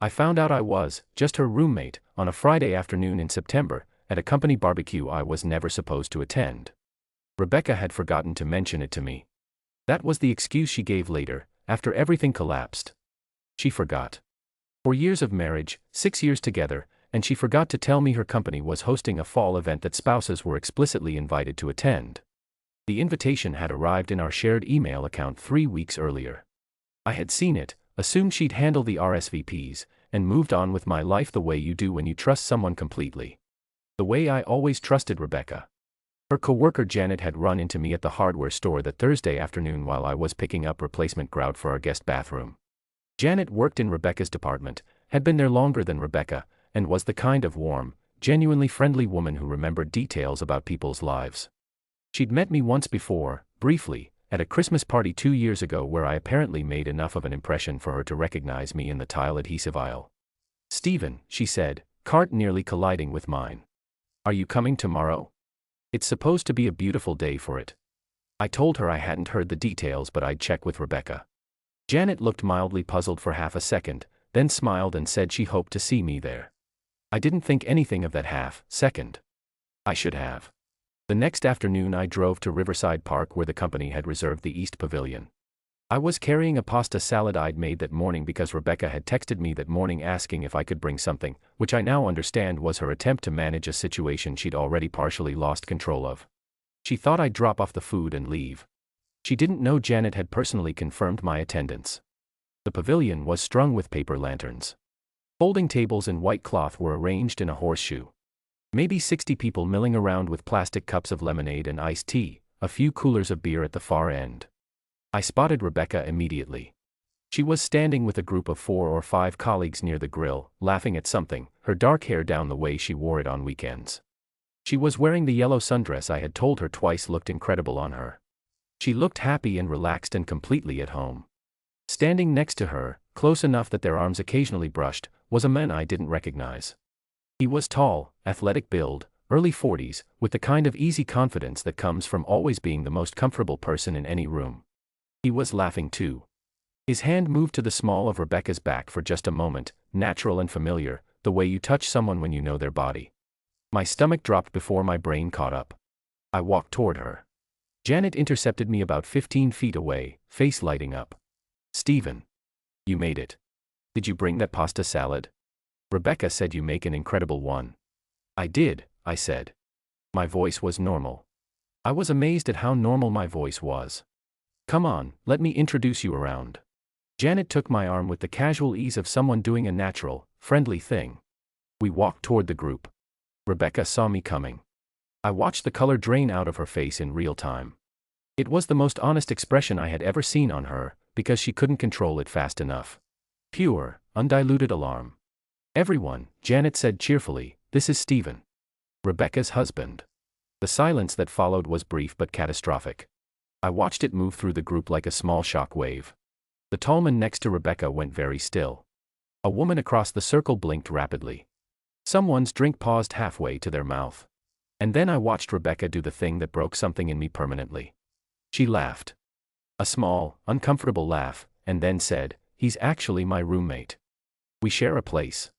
I found out I was just her roommate on a Friday afternoon in September at a company barbecue I was never supposed to attend. Rebecca had forgotten to mention it to me. That was the excuse she gave later, after everything collapsed. She forgot. 4 years of marriage, 6 years together, and she forgot to tell me her company was hosting a fall event that spouses were explicitly invited to attend. The invitation had arrived in our shared email account 3 weeks earlier. I had seen it, assumed she'd handle the RSVPs, and moved on with my life the way you do when you trust someone completely. The way I always trusted Rebecca. Her coworker Janet had run into me at the hardware store that Thursday afternoon while I was picking up replacement grout for our guest bathroom. Janet worked in Rebecca's department, had been there longer than Rebecca, and was the kind of warm, genuinely friendly woman who remembered details about people's lives. She'd met me once before, briefly, at a Christmas party 2 years ago where I apparently made enough of an impression for her to recognize me in the tile adhesive aisle. "Stephen," she said, cart nearly colliding with mine. "Are you coming tomorrow? It's supposed to be a beautiful day for it." I told her I hadn't heard the details but I'd check with Rebecca. Janet looked mildly puzzled for half a second, then smiled and said she hoped to see me there. I didn't think anything of that half-second. I should have. The next afternoon I drove to Riverside Park where the company had reserved the East Pavilion. I was carrying a pasta salad I'd made that morning because Rebecca had texted me that morning asking if I could bring something, which I now understand was her attempt to manage a situation she'd already partially lost control of. She thought I'd drop off the food and leave. She didn't know Janet had personally confirmed my attendance. The pavilion was strung with paper lanterns. Folding tables in white cloth were arranged in a horseshoe. Maybe 60 people milling around with plastic cups of lemonade and iced tea, a few coolers of beer at the far end. I spotted Rebecca immediately. She was standing with a group of 4 or 5 colleagues near the grill, laughing at something, her dark hair down the way she wore it on weekends. She was wearing the yellow sundress I had told her twice looked incredible on her. She looked happy and relaxed and completely at home. Standing next to her, close enough that their arms occasionally brushed, was a man I didn't recognize. He was tall, athletic build, early 40s, with the kind of easy confidence that comes from always being the most comfortable person in any room. He was laughing too. His hand moved to the small of Rebecca's back for just a moment, natural and familiar, the way you touch someone when you know their body. My stomach dropped before my brain caught up. I walked toward her. Janet intercepted me about 15 feet away, face lighting up. "Stephen. You made it. Did you bring that pasta salad? Rebecca said you make an incredible one." "I did," I said. My voice was normal. I was amazed at how normal my voice was. "Come on, let me introduce you around." Janet took my arm with the casual ease of someone doing a natural, friendly thing. We walked toward the group. Rebecca saw me coming. I watched the color drain out of her face in real time. It was the most honest expression I had ever seen on her, because she couldn't control it fast enough. Pure, undiluted alarm. "Everyone," Janet said cheerfully, "this is Stephen. Rebecca's husband." The silence that followed was brief but catastrophic. I watched it move through the group like a small shock wave. The tall man next to Rebecca went very still. A woman across the circle blinked rapidly. Someone's drink paused halfway to their mouth. And then I watched Rebecca do the thing that broke something in me permanently. She laughed. A small, uncomfortable laugh, and then said, "He's actually my roommate. We share a place."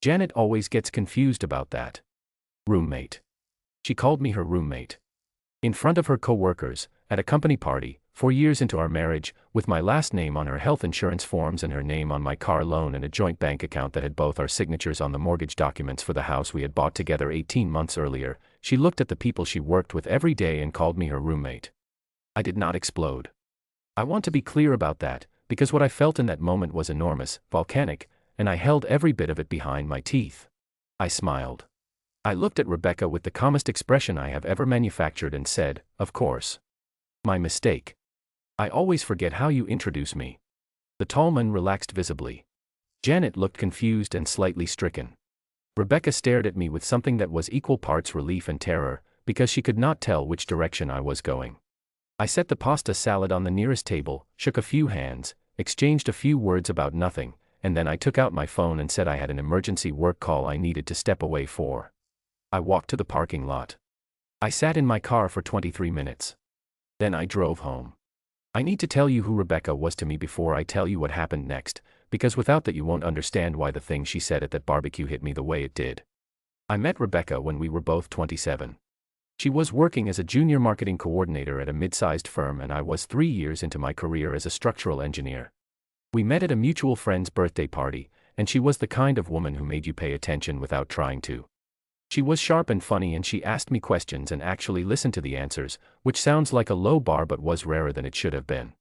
Janet always gets confused about that. Roommate. She called me her roommate. In front of her coworkers, at a company party, 4 years into our marriage, with my last name on her health insurance forms and her name on my car loan and a joint bank account that had both our signatures on the mortgage documents for the house we had bought together 18 months earlier, she looked at the people she worked with every day and called me her roommate. I did not explode. I want to be clear about that, because what I felt in that moment was enormous, volcanic, and I held every bit of it behind my teeth. I smiled. I looked at Rebecca with the calmest expression I have ever manufactured and said, "Of course. My mistake. I always forget how you introduce me." The tall man relaxed visibly. Janet looked confused and slightly stricken. Rebecca stared at me with something that was equal parts relief and terror, because she could not tell which direction I was going. I set the pasta salad on the nearest table, shook a few hands, exchanged a few words about nothing, and then I took out my phone and said I had an emergency work call I needed to step away for. I walked to the parking lot. I sat in my car for 23 minutes. Then I drove home. I need to tell you who Rebecca was to me before I tell you what happened next, because without that you won't understand why the thing she said at that barbecue hit me the way it did. I met Rebecca when we were both 27. She was working as a junior marketing coordinator at a mid-sized firm and I was 3 years into my career as a structural engineer. We met at a mutual friend's birthday party, and she was the kind of woman who made you pay attention without trying to. She was sharp and funny and she asked me questions and actually listened to the answers, which sounds like a low bar but was rarer than it should have been.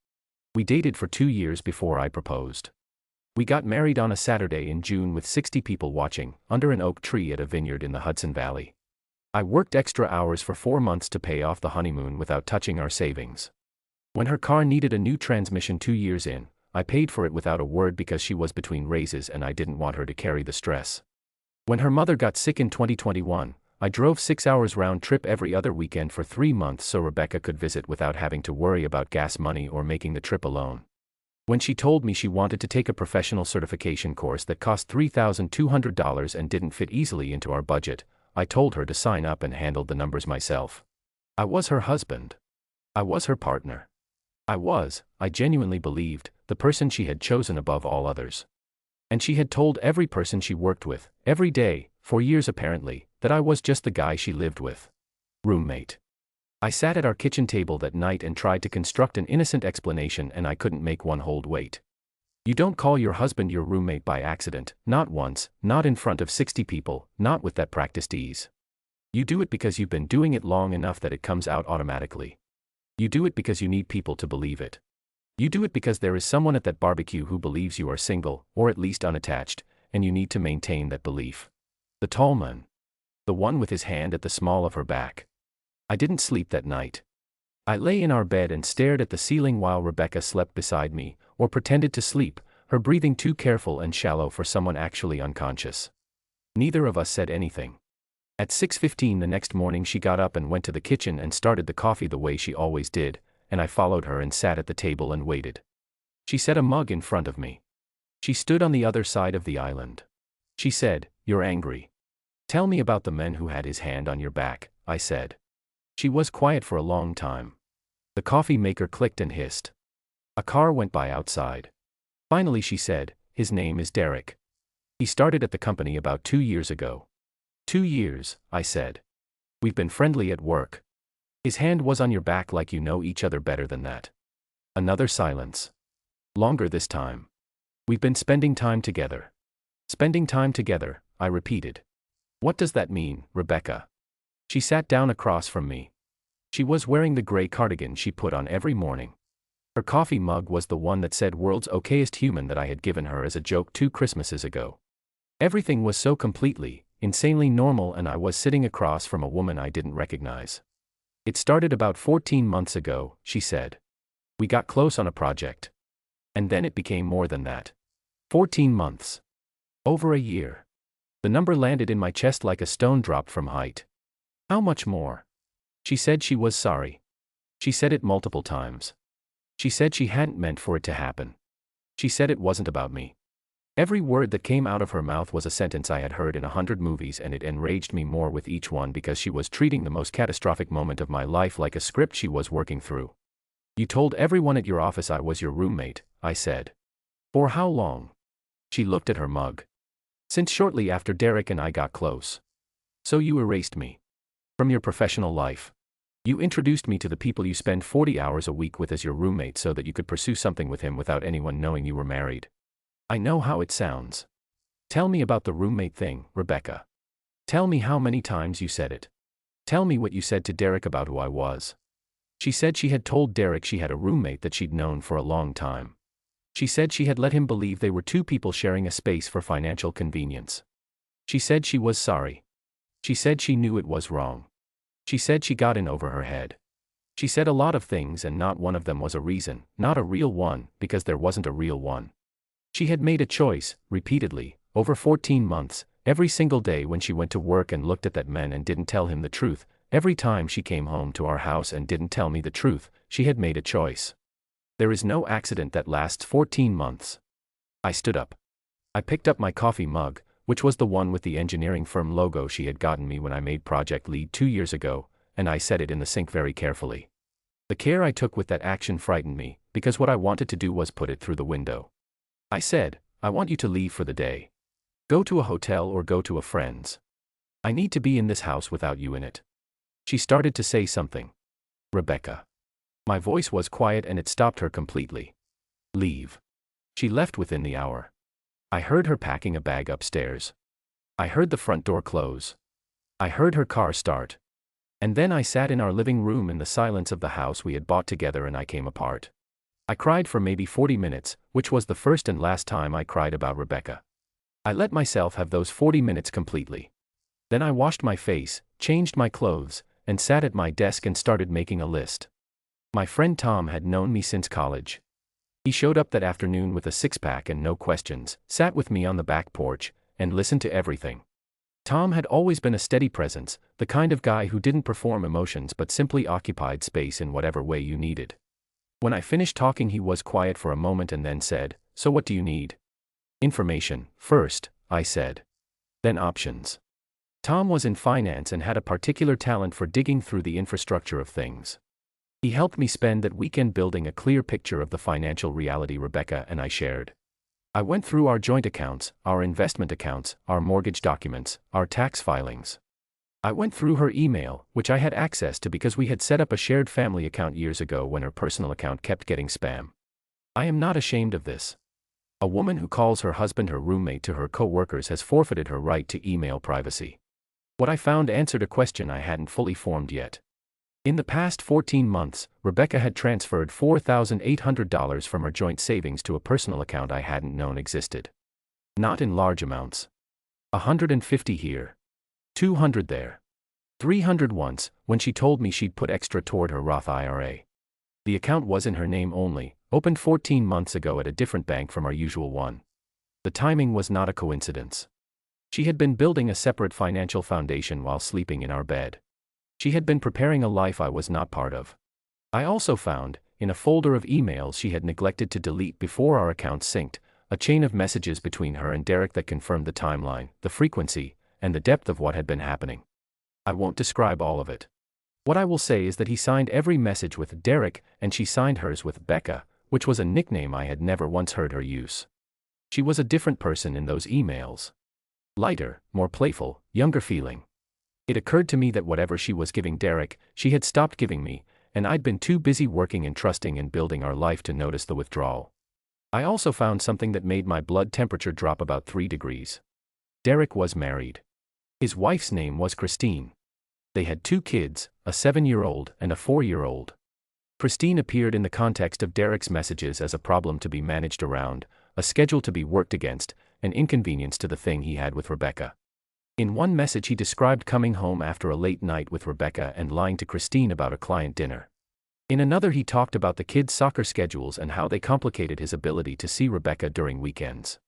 We dated for 2 years before I proposed. We got married on a Saturday in June with 60 people watching, under an oak tree at a vineyard in the Hudson Valley. I worked extra hours for 4 months to pay off the honeymoon without touching our savings. When her car needed a new transmission 2 years in, I paid for it without a word because she was between raises and I didn't want her to carry the stress. When her mother got sick in 2021, I drove 6 hours round trip every other weekend for 3 months so Rebecca could visit without having to worry about gas money or making the trip alone. When she told me she wanted to take a professional certification course that cost $3,200 and didn't fit easily into our budget, I told her to sign up and handled the numbers myself. I was her husband. I was her partner. I genuinely believed, the person she had chosen above all others. And she had told every person she worked with, every day, for years apparently, that I was just the guy she lived with. Roommate. I sat at our kitchen table that night and tried to construct an innocent explanation and I couldn't make one hold weight. You don't call your husband your roommate by accident, not once, not in front of 60 people, not with that practiced ease. You do it because you've been doing it long enough that it comes out automatically. You do it because you need people to believe it. You do it because there is someone at that barbecue who believes you are single, or at least unattached, and you need to maintain that belief. The tall man. The one with his hand at the small of her back. I didn't sleep that night. I lay in our bed and stared at the ceiling while Rebecca slept beside me, or pretended to sleep, her breathing too careful and shallow for someone actually unconscious. Neither of us said anything. At 6:15 the next morning she got up and went to the kitchen and started the coffee the way she always did, and I followed her and sat at the table and waited. She set a mug in front of me. She stood on the other side of the island. She said, "You're angry. Tell me about the man who had his hand on your back," I said. She was quiet for a long time. The coffee maker clicked and hissed. A car went by outside. Finally she said, "His name is Derek. He started at the company about 2 years ago." 2 years, I said. We've been friendly at work. His hand was on your back like you know each other better than that. Another silence. Longer this time. We've been spending time together. Spending time together, I repeated. What does that mean, Rebecca? She sat down across from me. She was wearing the gray cardigan she put on every morning. Her coffee mug was the one that said "World's Okayest Human" that I had given her as a joke 2 Christmases ago. Everything was so completely, insanely normal and I was sitting across from a woman I didn't recognize. It started about 14 months ago, she said. We got close on a project. And then it became more than that. 14 months. Over a year. The number landed in my chest like a stone dropped from height. How much more? She said she was sorry. She said it multiple times. She said she hadn't meant for it to happen. She said it wasn't about me. Every word that came out of her mouth was a sentence I had heard in 100 movies and it enraged me more with each one because she was treating the most catastrophic moment of my life like a script she was working through. You told everyone at your office I was your roommate, I said. For how long? She looked at her mug. Since shortly after Derek and I got close. So you erased me. From your professional life. You introduced me to the people you spend 40 hours a week with as your roommate so that you could pursue something with him without anyone knowing you were married. I know how it sounds. Tell me about the roommate thing, Rebecca. Tell me how many times you said it. Tell me what you said to Derek about who I was. She said she had told Derek she had a roommate that she'd known for a long time. She said she had let him believe they were 2 people sharing a space for financial convenience. She said she was sorry. She said she knew it was wrong. She said she got in over her head. She said a lot of things and not one of them was a reason, not a real one, because there wasn't a real one. She had made a choice, repeatedly, over 14 months, every single day when she went to work and looked at that man and didn't tell him the truth, every time she came home to our house and didn't tell me the truth, she had made a choice. There is no accident that lasts 14 months. I stood up. I picked up my coffee mug, which was the one with the engineering firm logo she had gotten me when I made project lead 2 years ago, and I set it in the sink very carefully. The care I took with that action frightened me, because what I wanted to do was put it through the window. I said, I want you to leave for the day. Go to a hotel or go to a friend's. I need to be in this house without you in it." She started to say something. "Rebecca." My voice was quiet and it stopped her completely. "Leave." She left within the hour. I heard her packing a bag upstairs. I heard the front door close. I heard her car start. And then I sat in our living room in the silence of the house we had bought together and I came apart. I cried for maybe 40 minutes, which was the first and last time I cried about Rebecca. I let myself have those 40 minutes completely. Then I washed my face, changed my clothes, and sat at my desk and started making a list. My friend Tom had known me since college. He showed up that afternoon with a six-pack and no questions, sat with me on the back porch, and listened to everything. Tom had always been a steady presence, the kind of guy who didn't perform emotions but simply occupied space in whatever way you needed. When I finished talking he was quiet for a moment and then said, "So what do you need?" "Information, first," I said. "Then options." Tom was in finance and had a particular talent for digging through the infrastructure of things. He helped me spend that weekend building a clear picture of the financial reality Rebecca and I shared. I went through our joint accounts, our investment accounts, our mortgage documents, our tax filings. I went through her email, which I had access to because we had set up a shared family account years ago when her personal account kept getting spam. I am not ashamed of this. A woman who calls her husband her roommate to her coworkers has forfeited her right to email privacy. What I found answered a question I hadn't fully formed yet. In the past 14 months, Rebecca had transferred $4,800 from her joint savings to a personal account I hadn't known existed. Not in large amounts. 150 here. 200 there. 300 once, when she told me she'd put extra toward her Roth IRA. The account was in her name only, opened 14 months ago at a different bank from our usual one. The timing was not a coincidence. She had been building a separate financial foundation while sleeping in our bed. She had been preparing a life I was not part of. I also found, in a folder of emails she had neglected to delete before our accounts synced, a chain of messages between her and Derek that confirmed the timeline, the frequency, and the depth of what had been happening. I won't describe all of it. What I will say is that he signed every message with Derek and she signed hers with Becca, which was a nickname I had never once heard her use. She was a different person in those emails. Lighter, more playful, younger feeling. It occurred to me that whatever she was giving Derek, she had stopped giving me, and I'd been too busy working and trusting and building our life to notice the withdrawal. I also found something that made my blood temperature drop about 3 degrees. Derek was married. His wife's name was Christine. They had 2 kids, a 7-year-old and a 4-year-old. Christine appeared in the context of Derek's messages as a problem to be managed around, a schedule to be worked against, an inconvenience to the thing he had with Rebecca. In one message he described coming home after a late night with Rebecca and lying to Christine about a client dinner. In another he talked about the kids' soccer schedules and how they complicated his ability to see Rebecca during weekends.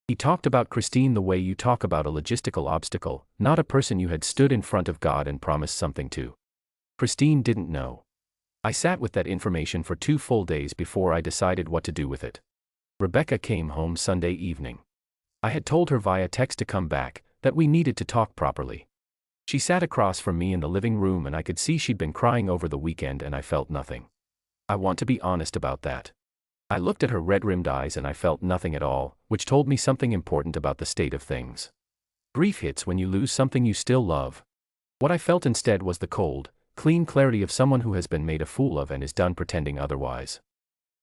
He talked about Christine the way you talk about a logistical obstacle, not a person you had stood in front of God and promised something to. Christine didn't know. I sat with that information for 2 full days before I decided what to do with it. Rebecca came home Sunday evening. I had told her via text to come back, that we needed to talk properly. She sat across from me in the living room and I could see she'd been crying over the weekend and I felt nothing. I want to be honest about that. I looked at her red-rimmed eyes and I felt nothing at all, which told me something important about the state of things. Grief hits when you lose something you still love. What I felt instead was the cold, clean clarity of someone who has been made a fool of and is done pretending otherwise.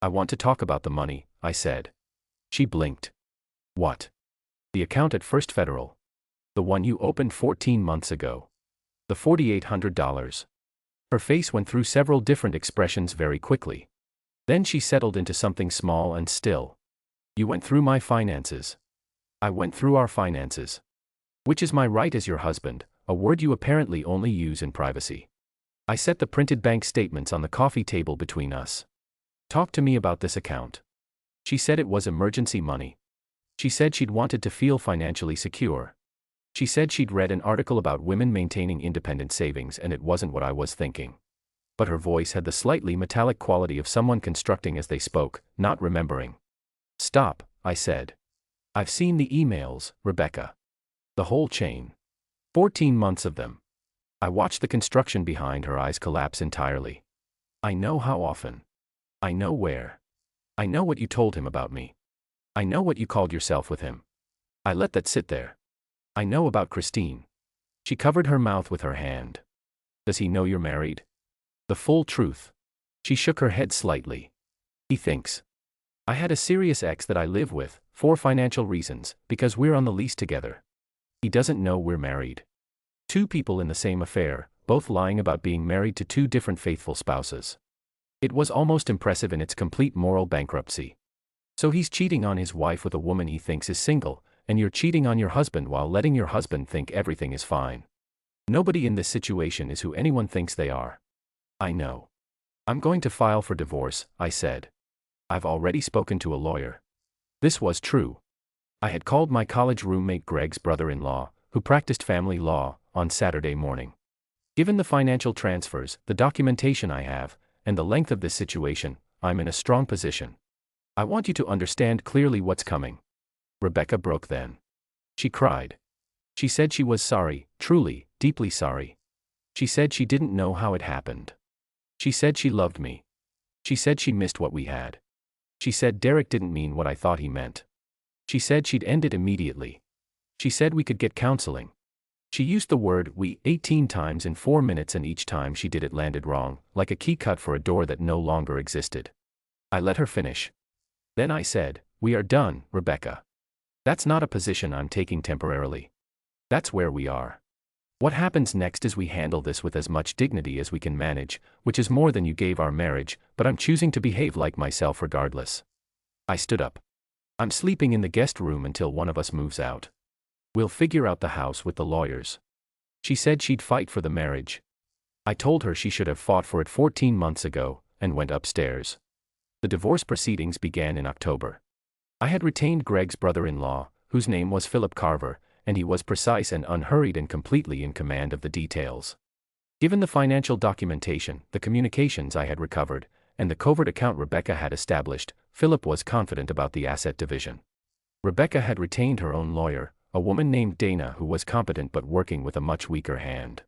"I want to talk about the money," I said. She blinked. "What?" "The account at First Federal. The one you opened 14 months ago. The $4,800. Her face went through several different expressions very quickly. Then she settled into something small and still. "You went through my finances." "I went through our finances." "Which is my right as your husband, a word you apparently only use in privacy." I set the printed bank statements on the coffee table between us. "Talk to me about this account." She said it was emergency money. She said she'd wanted to feel financially secure. She said she'd read an article about women maintaining independent savings and it wasn't what I was thinking. But her voice had the slightly metallic quality of someone constructing as they spoke, not remembering. "Stop," I said. "I've seen the emails, Rebecca. The whole chain. 14 months of them." I watched the construction behind her eyes collapse entirely. "I know how often. I know where. I know what you told him about me." I know what you called yourself with him. I let that sit there. I know about Christine. She covered her mouth with her hand. Does he know you're married? The full truth. She shook her head slightly. He thinks. I had a serious ex that I live with, for financial reasons, because we're on the lease together. He doesn't know we're married. Two people in the same affair, both lying about being married to two different faithful spouses. It was almost impressive in its complete moral bankruptcy. So he's cheating on his wife with a woman he thinks is single, and you're cheating on your husband while letting your husband think everything is fine. Nobody in this situation is who anyone thinks they are. I know. I'm going to file for divorce, I said. I've already spoken to a lawyer. This was true. I had called my college roommate Greg's brother-in-law, who practiced family law, on Saturday morning. Given the financial transfers, the documentation I have, and the length of this situation, I'm in a strong position. I want you to understand clearly what's coming. Rebecca broke then. She cried. She said she was sorry, truly, deeply sorry. She said she didn't know how it happened. She said she loved me. She said she missed what we had. She said Derek didn't mean what I thought he meant. She said she'd end it immediately. She said we could get counseling. She used the word "we" 18 times in 4 minutes, and each time she did it landed wrong, like a key cut for a door that no longer existed. I let her finish. Then I said, "We are done, Rebecca. That's not a position I'm taking temporarily. That's where we are. What happens next is we handle this with as much dignity as we can manage, which is more than you gave our marriage, but I'm choosing to behave like myself regardless." I stood up. I'm sleeping in the guest room until one of us moves out. We'll figure out the house with the lawyers. She said she'd fight for the marriage. I told her she should have fought for it 14 months ago, and went upstairs. The divorce proceedings began in October. I had retained Greg's brother-in-law, whose name was Philip Carver, and he was precise and unhurried and completely in command of the details. Given the financial documentation, the communications I had recovered, and the covert account Rebecca had established, Philip was confident about the asset division. Rebecca had retained her own lawyer, a woman named Dana, who was competent but working with a much weaker hand.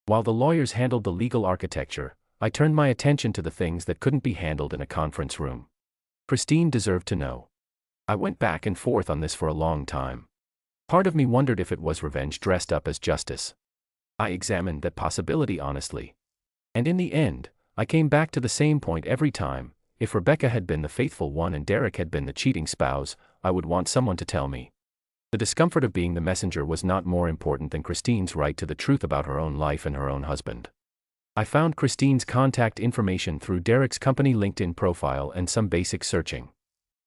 While the lawyers handled the legal architecture, I turned my attention to the things that couldn't be handled in a conference room. Christine deserved to know. I went back and forth on this for a long time. Part of me wondered if it was revenge dressed up as justice. I examined that possibility honestly. And in the end, I came back to the same point every time. If Rebecca had been the faithful one and Derek had been the cheating spouse, I would want someone to tell me. The discomfort of being the messenger was not more important than Christine's right to the truth about her own life and her own husband. I found Christine's contact information through Derek's company LinkedIn profile and some basic searching.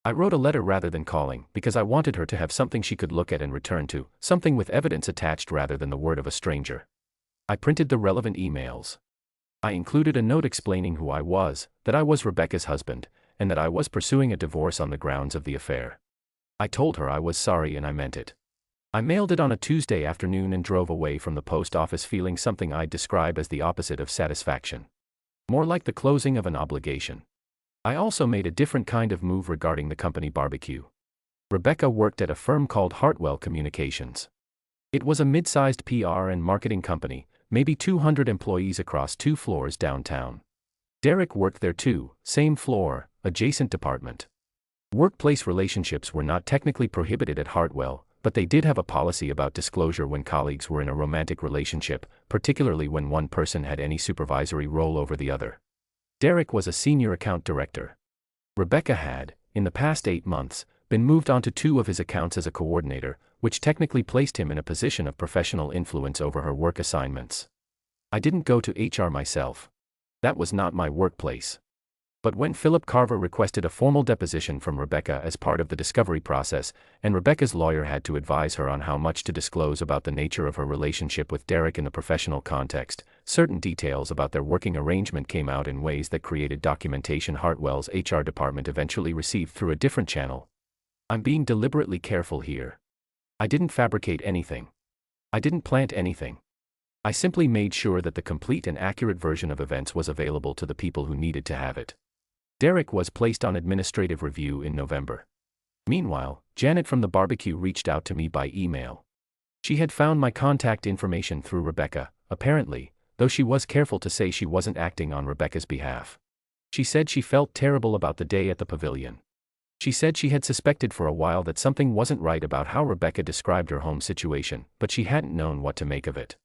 I wrote a letter rather than calling, because I wanted her to have something she could look at and return to, something with evidence attached rather than the word of a stranger. I printed the relevant emails. I included a note explaining who I was, that I was Rebecca's husband, and that I was pursuing a divorce on the grounds of the affair. I told her I was sorry and I meant it. I mailed it on a Tuesday afternoon and drove away from the post office feeling something I'd describe as the opposite of satisfaction. More like the closing of an obligation. I also made a different kind of move regarding the company barbecue. Rebecca worked at a firm called Hartwell Communications. It was a mid-sized PR and marketing company, maybe 200 employees across 2 floors downtown. Derek worked there too, same floor, adjacent department. Workplace relationships were not technically prohibited at Hartwell, but they did have a policy about disclosure when colleagues were in a romantic relationship, particularly when one person had any supervisory role over the other. Derek was a senior account director. Rebecca had, in the past 8 months, been moved onto 2 of his accounts as a coordinator, which technically placed him in a position of professional influence over her work assignments. I didn't go to HR myself. That was not my workplace. But when Philip Carver requested a formal deposition from Rebecca as part of the discovery process, and Rebecca's lawyer had to advise her on how much to disclose about the nature of her relationship with Derek in the professional context, certain details about their working arrangement came out in ways that created documentation Hartwell's HR department eventually received through a different channel. I'm being deliberately careful here. I didn't fabricate anything. I didn't plant anything. I simply made sure that the complete and accurate version of events was available to the people who needed to have it. Derek was placed on administrative review in November. Meanwhile, Janet from the barbecue reached out to me by email. She had found my contact information through Rebecca, apparently, though she was careful to say she wasn't acting on Rebecca's behalf. She said she felt terrible about the day at the pavilion. She said she had suspected for a while that something wasn't right about how Rebecca described her home situation, but she hadn't known what to make of it.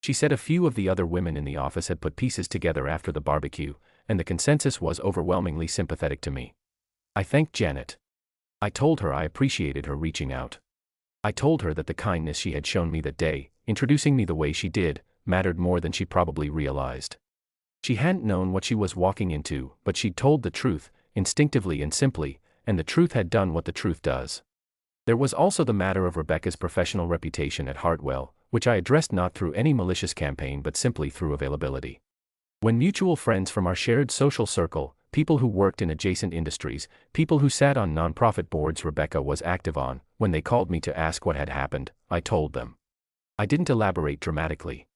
She said a few of the other women in the office had put pieces together after the barbecue, and the consensus was overwhelmingly sympathetic to me. I thanked Janet. I told her I appreciated her reaching out. I told her that the kindness she had shown me that day, introducing me the way she did, mattered more than she probably realized. She hadn't known what she was walking into, but she'd told the truth, instinctively and simply, and the truth had done what the truth does. There was also the matter of Rebecca's professional reputation at Hartwell, which I addressed not through any malicious campaign but simply through availability. When mutual friends from our shared social circle, people who worked in adjacent industries, people who sat on nonprofit boards Rebecca was active on, when they called me to ask what had happened, I told them. I didn't elaborate dramatically.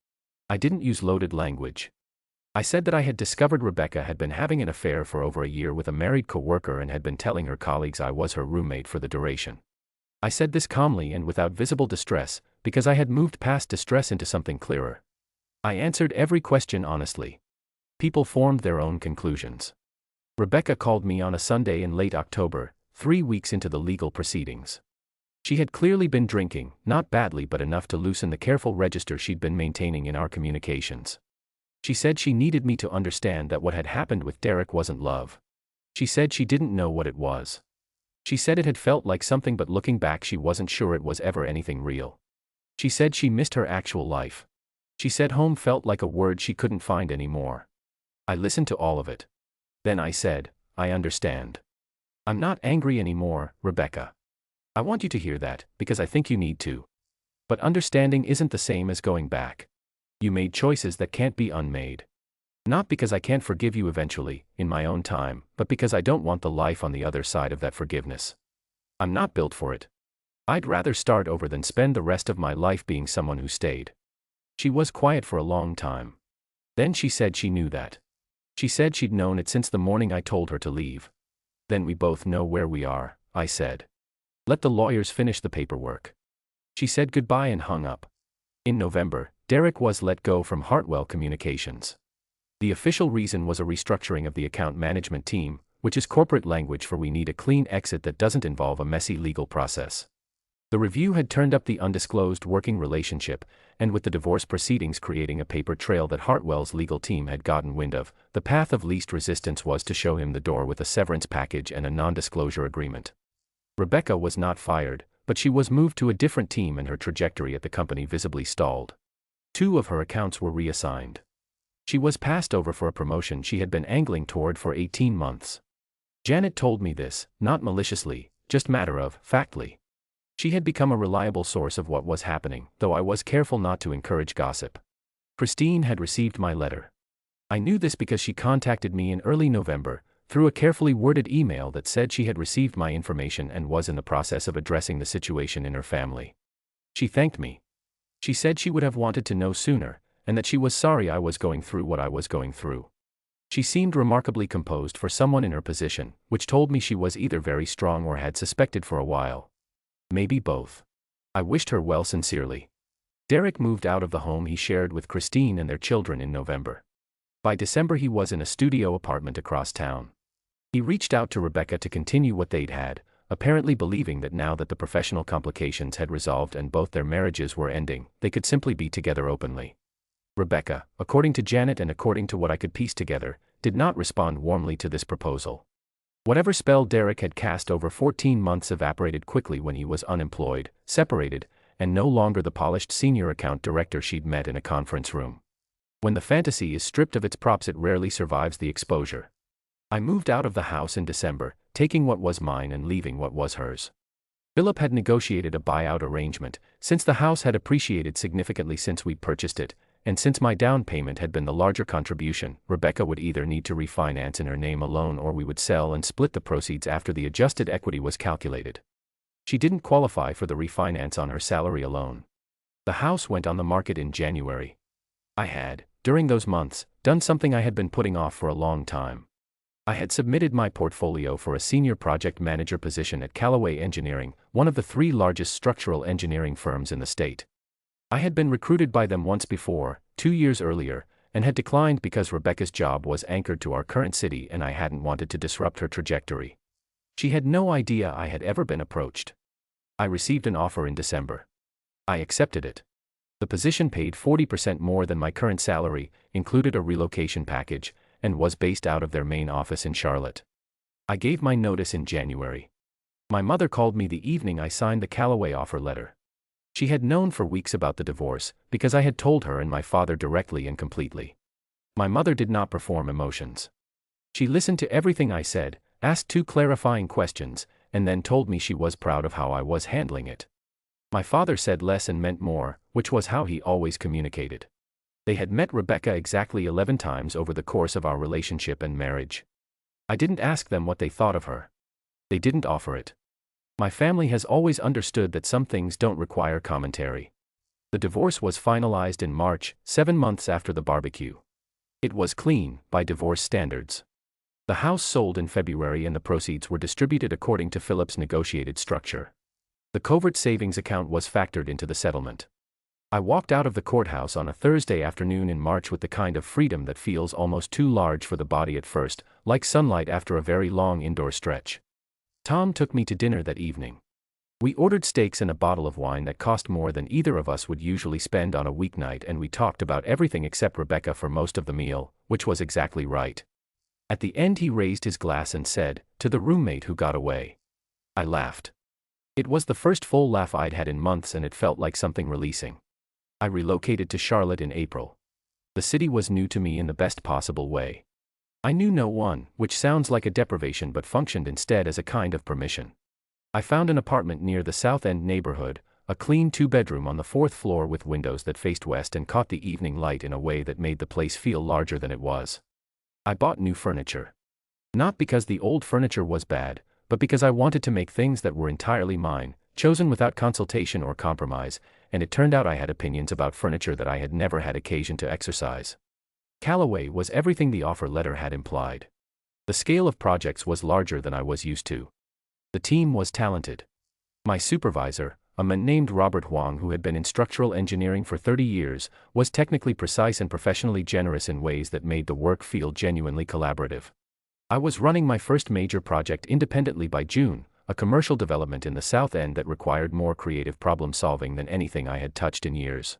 I didn't use loaded language. I said that I had discovered Rebecca had been having an affair for over a year with a married coworker and had been telling her colleagues I was her roommate for the duration. I said this calmly and without visible distress, because I had moved past distress into something clearer. I answered every question honestly. People formed their own conclusions. Rebecca called me on a Sunday in late October, 3 weeks into the legal proceedings. She had clearly been drinking, not badly but enough to loosen the careful register she'd been maintaining in our communications. She said she needed me to understand that what had happened with Derek wasn't love. She said she didn't know what it was. She said it had felt like something but looking back she wasn't sure it was ever anything real. She said she missed her actual life. She said home felt like a word she couldn't find anymore. I listened to all of it. Then I said, I understand. I'm not angry anymore, Rebecca. I want you to hear that, because I think you need to. But understanding isn't the same as going back. You made choices that can't be unmade. Not because I can't forgive you eventually, in my own time, but because I don't want the life on the other side of that forgiveness. I'm not built for it. I'd rather start over than spend the rest of my life being someone who stayed. She was quiet for a long time. Then she said she knew that. She said she'd known it since the morning I told her to leave. Then we both know where we are, I said. Let the lawyers finish the paperwork. She said goodbye and hung up. In November, Derek was let go from Hartwell Communications. The official reason was a restructuring of the account management team, which is corporate language for we need a clean exit that doesn't involve a messy legal process. The review had turned up the undisclosed working relationship, and with the divorce proceedings creating a paper trail that Hartwell's legal team had gotten wind of, the path of least resistance was to show him the door with a severance package and a non-disclosure agreement. Rebecca was not fired, but she was moved to a different team and her trajectory at the company visibly stalled. 2 of her accounts were reassigned. She was passed over for a promotion she had been angling toward for 18 months. Janet told me this, not maliciously, just matter-of-factly. She had become a reliable source of what was happening, though I was careful not to encourage gossip. Christine had received my letter. I knew this because she contacted me in early November, through a carefully worded email that said she had received my information and was in the process of addressing the situation in her family. She thanked me. She said she would have wanted to know sooner, and that she was sorry I was going through what I was going through. She seemed remarkably composed for someone in her position, which told me she was either very strong or had suspected for a while. Maybe both. I wished her well sincerely. Derek moved out of the home he shared with Christine and their children in November. By December he was in a studio apartment across town. He reached out to Rebecca to continue what they'd had, apparently believing that now that the professional complications had resolved and both their marriages were ending, they could simply be together openly. Rebecca, according to Janet and according to what I could piece together, did not respond warmly to this proposal. Whatever spell Derek had cast over 14 months evaporated quickly when he was unemployed, separated, and no longer the polished senior account director she'd met in a conference room. When the fantasy is stripped of its props, it rarely survives the exposure. I moved out of the house in December, taking what was mine and leaving what was hers. Philip had negotiated a buyout arrangement, since the house had appreciated significantly since we purchased it, and since my down payment had been the larger contribution, Rebecca would either need to refinance in her name alone or we would sell and split the proceeds after the adjusted equity was calculated. She didn't qualify for the refinance on her salary alone. The house went on the market in January. I had, during those months, done something I had been putting off for a long time. I had submitted my portfolio for a senior project manager position at Callaway Engineering, one of the 3 largest structural engineering firms in the state. I had been recruited by them once before, 2 years earlier, and had declined because Rebecca's job was anchored to our current city and I hadn't wanted to disrupt her trajectory. She had no idea I had ever been approached. I received an offer in December. I accepted it. The position paid 40% more than my current salary, included a relocation package, and was based out of their main office in Charlotte. I gave my notice in January. My mother called me the evening I signed the Callaway offer letter. She had known for weeks about the divorce, because I had told her and my father directly and completely. My mother did not perform emotions. She listened to everything I said, asked 2 clarifying questions, and then told me she was proud of how I was handling it. My father said less and meant more, which was how he always communicated. They had met Rebecca exactly 11 times over the course of our relationship and marriage. I didn't ask them what they thought of her. They didn't offer it. My family has always understood that some things don't require commentary. The divorce was finalized in March, 7 months after the barbecue. It was clean, by divorce standards. The house sold in February and the proceeds were distributed according to Philip's negotiated structure. The covert savings account was factored into the settlement. I walked out of the courthouse on a Thursday afternoon in March with the kind of freedom that feels almost too large for the body at first, like sunlight after a very long indoor stretch. Tom took me to dinner that evening. We ordered steaks and a bottle of wine that cost more than either of us would usually spend on a weeknight, and we talked about everything except Rebecca for most of the meal, which was exactly right. At the end he raised his glass and said, "To the roommate who got away." I laughed. It was the first full laugh I'd had in months and it felt like something releasing. I relocated to Charlotte in April. The city was new to me in the best possible way. I knew no one, which sounds like a deprivation but functioned instead as a kind of permission. I found an apartment near the South End neighborhood, a clean 2-bedroom on the 4th floor with windows that faced west and caught the evening light in a way that made the place feel larger than it was. I bought new furniture. Not because the old furniture was bad, but because I wanted to make things that were entirely mine, chosen without consultation or compromise, and it turned out I had opinions about furniture that I had never had occasion to exercise. Callaway was everything the offer letter had implied. The scale of projects was larger than I was used to. The team was talented. My supervisor, a man named Robert Huang who had been in structural engineering for 30 years, was technically precise and professionally generous in ways that made the work feel genuinely collaborative. I was running my first major project independently by June, a commercial development in the South End that required more creative problem solving than anything I had touched in years.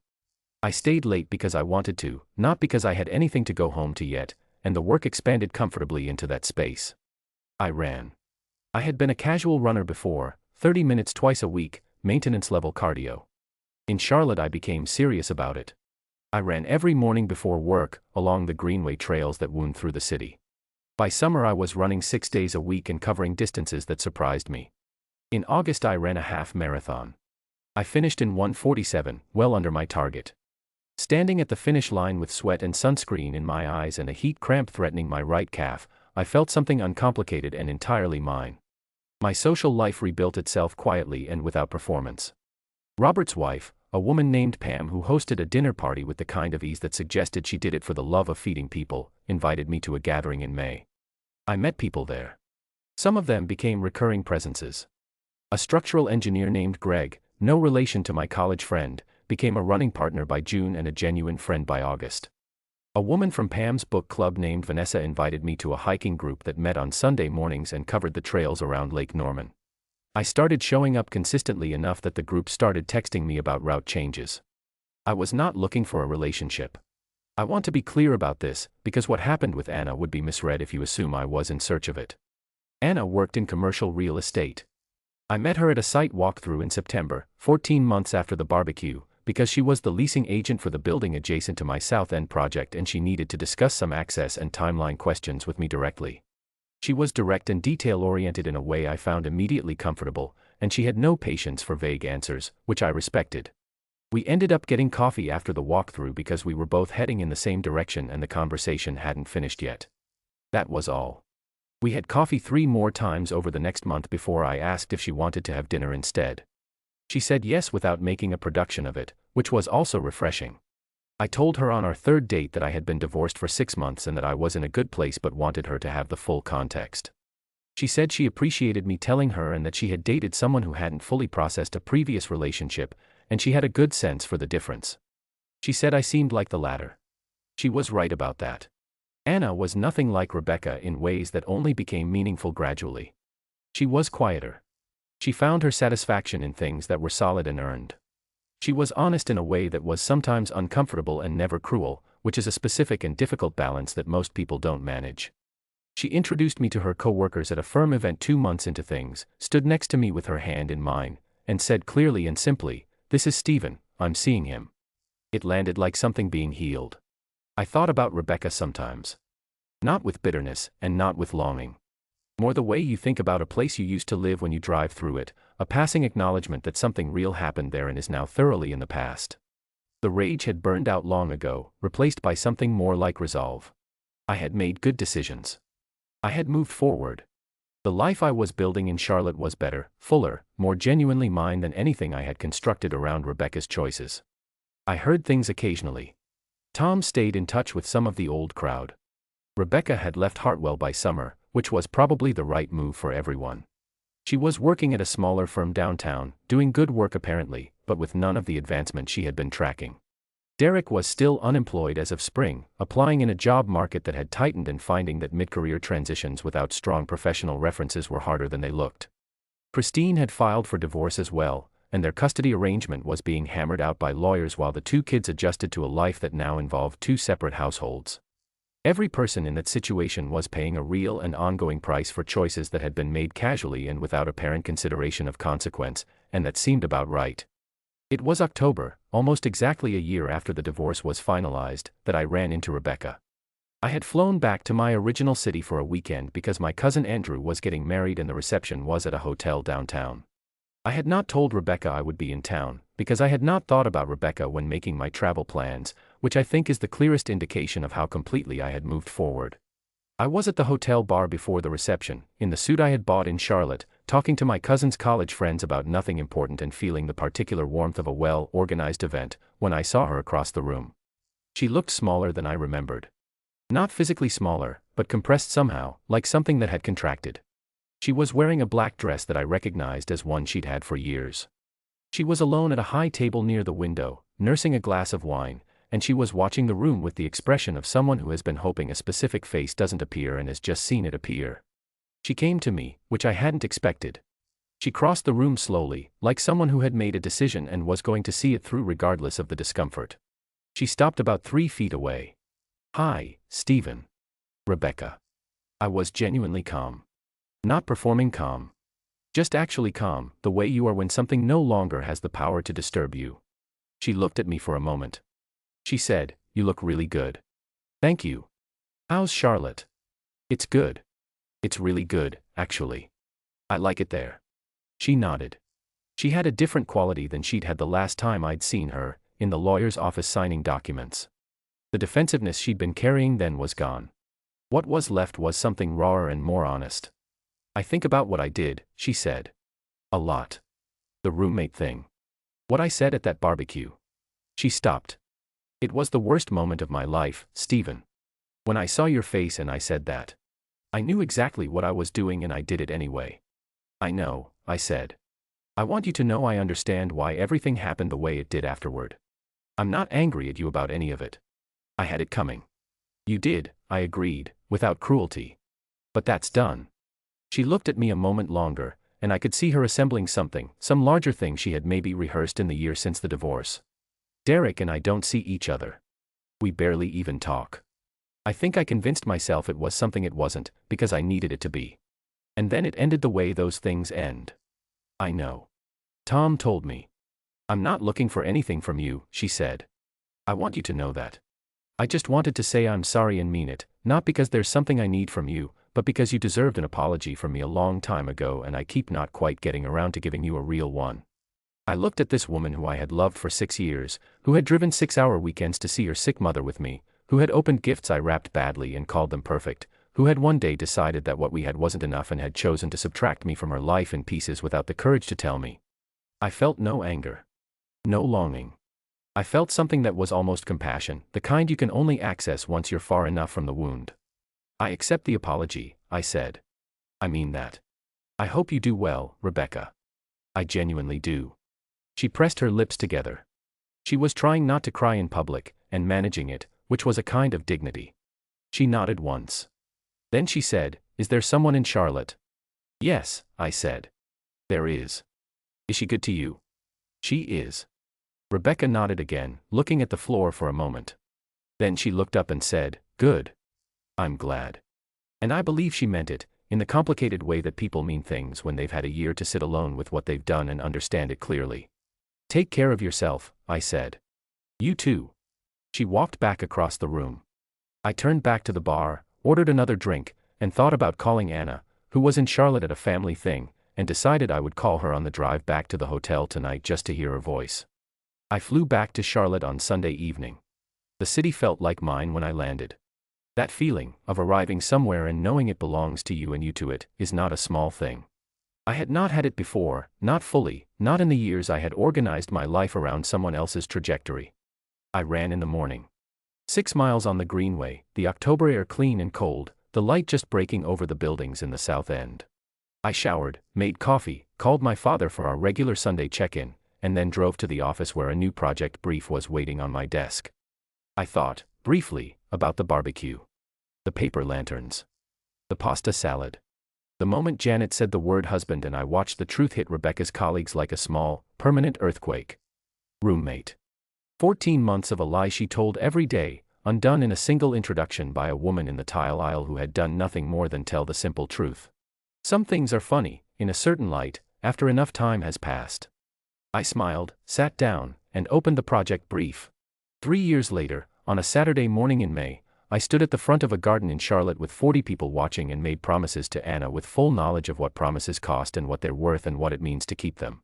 I stayed late because I wanted to, not because I had anything to go home to yet, and the work expanded comfortably into that space. I ran. I had been a casual runner before, 30 minutes twice a week, maintenance-level cardio. In Charlotte I became serious about it. I ran every morning before work, along the greenway trails that wound through the city. By summer I was running 6 days a week and covering distances that surprised me. In August I ran a half marathon. I finished in 1:47, well under my target. Standing at the finish line with sweat and sunscreen in my eyes and a heat cramp threatening my right calf, I felt something uncomplicated and entirely mine. My social life rebuilt itself quietly and without performance. Robert's wife, a woman named Pam who hosted a dinner party with the kind of ease that suggested she did it for the love of feeding people, invited me to a gathering in May. I met people there. Some of them became recurring presences. A structural engineer named Greg, no relation to my college friend, became a running partner by June and a genuine friend by August. A woman from Pam's book club named Vanessa invited me to a hiking group that met on Sunday mornings and covered the trails around Lake Norman. I started showing up consistently enough that the group started texting me about route changes. I was not looking for a relationship. I want to be clear about this, because what happened with Anna would be misread if you assume I was in search of it. Anna worked in commercial real estate. I met her at a site walkthrough in September, 14 months after the barbecue, because she was the leasing agent for the building adjacent to my South End project and she needed to discuss some access and timeline questions with me directly. She was direct and detail-oriented in a way I found immediately comfortable, and she had no patience for vague answers, which I respected. We ended up getting coffee after the walkthrough because we were both heading in the same direction and the conversation hadn't finished yet. That was all. We had coffee 3 more times over the next month before I asked if she wanted to have dinner instead. She said yes without making a production of it, which was also refreshing. I told her on our 3rd date that I had been divorced for 6 months and that I was in a good place but wanted her to have the full context. She said she appreciated me telling her and that she had dated someone who hadn't fully processed a previous relationship, and she had a good sense for the difference. She said I seemed like the latter. She was right about that. Anna was nothing like Rebecca in ways that only became meaningful gradually. She was quieter. She found her satisfaction in things that were solid and earned. She was honest in a way that was sometimes uncomfortable and never cruel, which is a specific and difficult balance that most people don't manage. She introduced me to her coworkers at a firm event 2 months into things, stood next to me with her hand in mine, and said clearly and simply, "This is Stephen, I'm seeing him." It landed like something being healed. I thought about Rebecca sometimes. Not with bitterness, and not with longing. More the way you think about a place you used to live when you drive through it, a passing acknowledgement that something real happened there and is now thoroughly in the past. The rage had burned out long ago, replaced by something more like resolve. I had made good decisions. I had moved forward. The life I was building in Charlotte was better, fuller, more genuinely mine than anything I had constructed around Rebecca's choices. I heard things occasionally. Tom stayed in touch with some of the old crowd. Rebecca had left Hartwell by summer, which was probably the right move for everyone. She was working at a smaller firm downtown, doing good work apparently, but with none of the advancement she had been tracking. Derek was still unemployed as of spring, applying in a job market that had tightened and finding that mid-career transitions without strong professional references were harder than they looked. Christine had filed for divorce as well, and their custody arrangement was being hammered out by lawyers while the 2 kids adjusted to a life that now involved 2 separate households. Every person in that situation was paying a real and ongoing price for choices that had been made casually and without apparent consideration of consequence, and that seemed about right. It was October, almost exactly a year after the divorce was finalized, that I ran into Rebecca. I had flown back to my original city for a weekend because my cousin Andrew was getting married and the reception was at a hotel downtown. I had not told Rebecca I would be in town, because I had not thought about Rebecca when making my travel plans, which I think is the clearest indication of how completely I had moved forward. I was at the hotel bar before the reception, in the suit I had bought in Charlotte, talking to my cousin's college friends about nothing important and feeling the particular warmth of a well-organized event, when I saw her across the room. She looked smaller than I remembered. Not physically smaller, but compressed somehow, like something that had contracted. She was wearing a black dress that I recognized as one she'd had for years. She was alone at a high table near the window, nursing a glass of wine, and she was watching the room with the expression of someone who has been hoping a specific face doesn't appear and has just seen it appear. She came to me, which I hadn't expected. She crossed the room slowly, like someone who had made a decision and was going to see it through regardless of the discomfort. She stopped about 3 feet away. "Hi, Stephen." "Rebecca." I was genuinely calm. Not performing calm. Just actually calm, the way you are when something no longer has the power to disturb you. She looked at me for a moment. She said, "You look really good." "Thank you. How's Charlotte?" "It's good. It's really good, actually. I like it there." She nodded. She had a different quality than she'd had the last time I'd seen her, in the lawyer's office signing documents. The defensiveness she'd been carrying then was gone. What was left was something rawer and more honest. "I think about what I did," she said. "A lot. The roommate thing. What I said at that barbecue." She stopped. "It was the worst moment of my life, Stephen. When I saw your face and I said that. I knew exactly what I was doing and I did it anyway." "I know," I said. "I want you to know I understand why everything happened the way it did afterward. I'm not angry at you about any of it. I had it coming." "You did," I agreed, "without cruelty. But that's done." She looked at me a moment longer, and I could see her assembling something, some larger thing she had maybe rehearsed in the year since the divorce. "Derek and I don't see each other. We barely even talk. I think I convinced myself it was something it wasn't, because I needed it to be. And then it ended the way those things end." "I know. Tom told me." "I'm not looking for anything from you," she said. "I want you to know that. I just wanted to say I'm sorry and mean it, not because there's something I need from you, but because you deserved an apology from me a long time ago and I keep not quite getting around to giving you a real one." I looked at this woman who I had loved for 6 years, who had driven 6-hour weekends to see her sick mother with me, who had opened gifts I wrapped badly and called them perfect, who had one day decided that what we had wasn't enough and had chosen to subtract me from her life in pieces without the courage to tell me. I felt no anger. No longing. I felt something that was almost compassion, the kind you can only access once you're far enough from the wound. "I accept the apology," I said. "I mean that. I hope you do well, Rebecca. I genuinely do." She pressed her lips together. She was trying not to cry in public, and managing it, which was a kind of dignity. She nodded once. Then she said, "Is there someone in Charlotte?" Yes, I said. There is. Is she good to you? She is. Rebecca nodded again, looking at the floor for a moment. Then she looked up and said, Good. I'm glad. And I believe she meant it, in the complicated way that people mean things when they've had a year to sit alone with what they've done and understand it clearly. Take care of yourself, I said. You too. She walked back across the room. I turned back to the bar, ordered another drink, and thought about calling Anna, who was in Charlotte at a family thing, and decided I would call her on the drive back to the hotel tonight just to hear her voice. I flew back to Charlotte on Sunday evening. The city felt like mine when I landed. That feeling, of arriving somewhere and knowing it belongs to you and you to it, is not a small thing. I had not had it before, not fully, not in the years I had organized my life around someone else's trajectory. I ran in the morning. 6 miles on the Greenway, the October air clean and cold, the light just breaking over the buildings in the South End. I showered, made coffee, called my father for our regular Sunday check-in, and then drove to the office where a new project brief was waiting on my desk. I thought, briefly, about the barbecue. The paper lanterns. The pasta salad. The moment Janet said the word husband and I watched the truth hit Rebecca's colleagues like a small, permanent earthquake. Roommate. 14 months of a lie she told every day, undone in a single introduction by a woman in the tile aisle who had done nothing more than tell the simple truth. Some things are funny, in a certain light, after enough time has passed. I smiled, sat down, and opened the project brief. 3 years later, on a Saturday morning in May, I stood at the front of a garden in Charlotte with 40 people watching and made promises to Anna with full knowledge of what promises cost and what they're worth and what it means to keep them.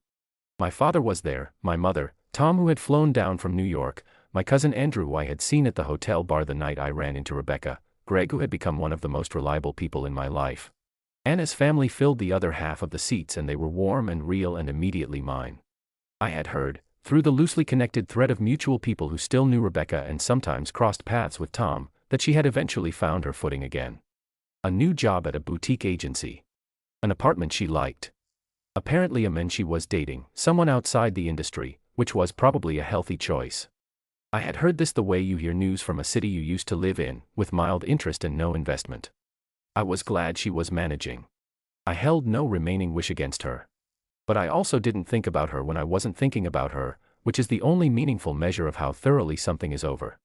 My father was there, my mother, Tom who had flown down from New York, my cousin Andrew who I had seen at the hotel bar the night I ran into Rebecca, Greg who had become one of the most reliable people in my life. Anna's family filled the other half of the seats and they were warm and real and immediately mine. I had heard, through the loosely connected thread of mutual people who still knew Rebecca and sometimes crossed paths with Tom, that she had eventually found her footing again. A new job at a boutique agency. An apartment she liked. Apparently a man she was dating, someone outside the industry, which was probably a healthy choice. I had heard this the way you hear news from a city you used to live in, with mild interest and no investment. I was glad she was managing. I held no remaining wish against her. But I also didn't think about her when I wasn't thinking about her, which is the only meaningful measure of how thoroughly something is over.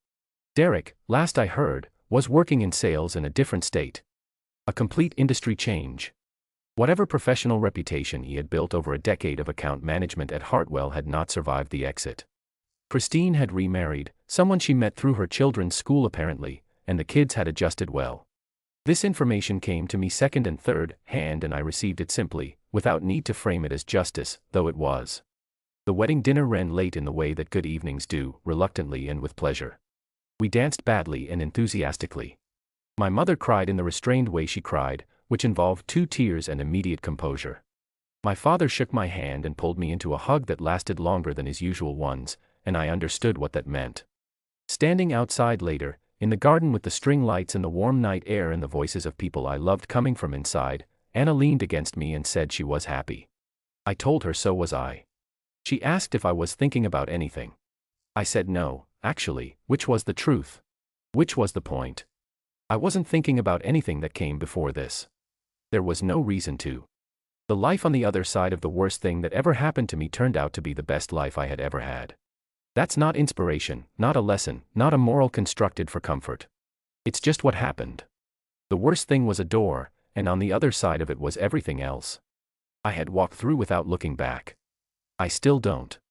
Derek, last I heard, was working in sales in a different state. A complete industry change. Whatever professional reputation he had built over a decade of account management at Hartwell had not survived the exit. Christine had remarried, someone she met through her children's school apparently, and the kids had adjusted well. This information came to me second and third hand and I received it simply, without need to frame it as justice, though it was. The wedding dinner ran late in the way that good evenings do, reluctantly and with pleasure. We danced badly and enthusiastically. My mother cried in the restrained way she cried, which involved 2 tears and immediate composure. My father shook my hand and pulled me into a hug that lasted longer than his usual ones, and I understood what that meant. Standing outside later, in the garden with the string lights and the warm night air and the voices of people I loved coming from inside, Anna leaned against me and said she was happy. I told her so was I. She asked if I was thinking about anything. I said no, actually, which was the truth. Which was the point. I wasn't thinking about anything that came before this. There was no reason to. The life on the other side of the worst thing that ever happened to me turned out to be the best life I had ever had. That's not inspiration, not a lesson, not a moral constructed for comfort. It's just what happened. The worst thing was a door, and on the other side of it was everything else. I had walked through without looking back. I still don't.